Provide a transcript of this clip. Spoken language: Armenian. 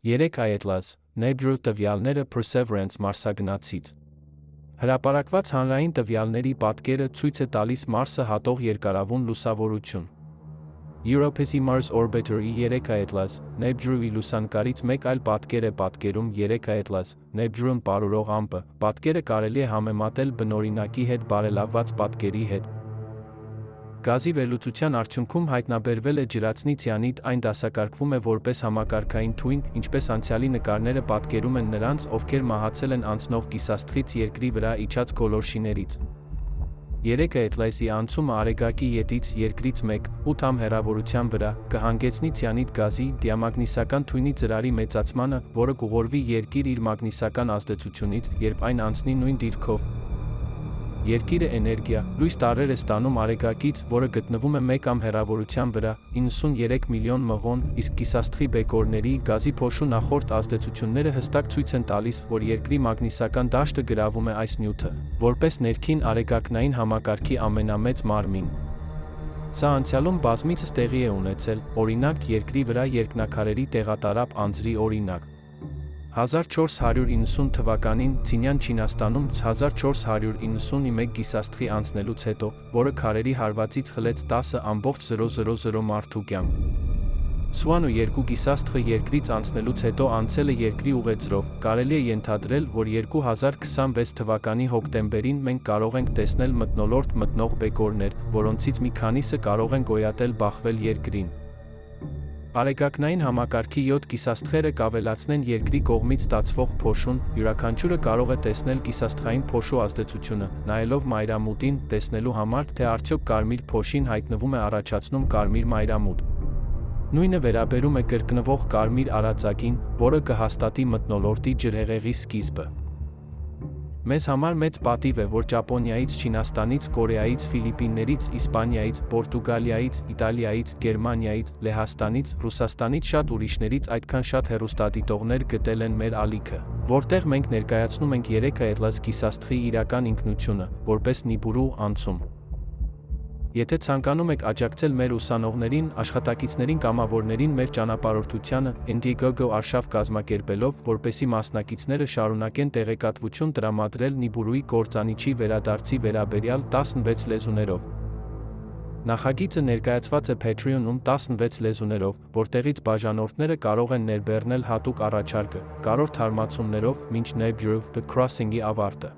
3 այետլազ, Nebru տվյալները Perseverance մարսագնացից։ Հրապարակված հանրային տվյալների պատկերը ցույց է տալիս Մարսը հատող երկարավուն լուսավորություն։ Europe-ի Mars Orbiter-ի 3 այետլազ, Nebru-ի լուսանկարից մեկ այլ պատկեր է պատկերում 3 այետլազ, Nebru-ն պարուրող ամպը։ Պատկերը կարելի է համեմատել բնօրինակի հետ բարելավված պատկերի հետ։ Գազի վերլուծության արդյունքում հայտնաբերվել է ջրածնի ցիանիդ, այն դասակարգվում է որպես համակարգային թույն, ինչպես անցյալի նկարները պատկերում են նրանց, ովքեր մահացել են անցնող կիսաստղից երկրի վրա իջած գոլորշիներից։ 3 այետլազի անցումը Արեգակի ետից երկրից 1,8 հեռավորության վրա կհանգեցնի ցիանիդ գազի դիամագնիսական թույնի ծրարի մեծացմանը, որը կուղղորդի երկիր իր մագնիսական ազդեցությունից, երբ այն անցնի նույն դիրքով։ Երկիրը էներգիա, լույս տարրեր է ստանում Արեգակից, որը գտնվում է 1 հեռավորության վրա, 93 միլիոն մղոն, իսկ կիսաստղի բեկորների գազի փոշու նախորդ ազդեցությունները հստակ ցույց են տալիս, որ երկրի մագնիսական դաշտը գրավում է այս նյութը, որպես ներքին արեգակնային համակարգի ամենամեծ մարմին։ Սա անցյալում բազմիցս տեղի է ունեցել, օրինակ երկրի վրա երկնաքարերի տեղատարապ անձրի օրինակ։ 1490 թվականին Ցինյան Չինաստանում 1491 կիսաստղի անցնելուց հետո, որը քարերի հարվածից խլեց 10,000 մարդու կյանք։ Սուանու 2 կիսաստղը երկրից անցնելուց հետո անցել է երկրի ուղեծրով, կարելի է ենթադրել, որ 2026 թվականի հոկտեմբերին մենք կարող ենք տեսնել մթնոլորտ մտնող բեկորներ, որոնցից մի քանիսը կարող են գոյատել բախվել երկրին։ Արեգակնային համակարգի 7 կիսաստղերը կավելացնեն երկրի կողմից ստացվող փոշուն, յուրաքանչյուրը կարող է տեսնել կիսաստղային փոշու ազդեցությունը, նայելով մայրամուտին, տեսնելու համար, թե արդյոք կարմիր փոշին հայտնվում է առաջացնում կարմիր մայրամուտ։ Նույնը վերաբերում է կրկնվող կարմիր արածակին, որը կհաստատի մթնոլորտի ջրհեղեղի սկիզբը։ Մեզ համար մեծ պատիվ է, որ Ճապոնիայից, Չինաստանից, Կորեայից, Ֆիլիպիններից, Իսպանիայից, Պորտուգալիայից, Իտալիայից, Գերմանիայից, Լեհաստանից, Ռուսաստանից շատ ուրիշներից այդքան շատ հեռուստադիտողներ գտել են մեր ալիքը, որտեղ մենք ներկայացնում ենք 3 այետլազ կիսաստղի իրական ինքնությունը, որպես Նիբուրու անցում։ Եթե ցանկանում եք աջակցել մեր ուսանողներին, աշխատակիցներին, կամավորներին մեր ճանապարհորդությանը, Indiegogo արշավ կազմակերպելով, որպեսզի մասնակիցները շարունակեն տեղեկատվություն տրամադրել Նիբուրուի կործանիչի վերադարձի վերաբերյալ 16 լեզուներով։ Նախագիծը ներկայացված է Patreon-ում 16 լեզուներով, որտեղից բաժանորդները կարող են ներբեռնել հատուկ առաջարկը, կարևոր թարմացումներով, մինչ Nebru The Crossing-ի ավարտը։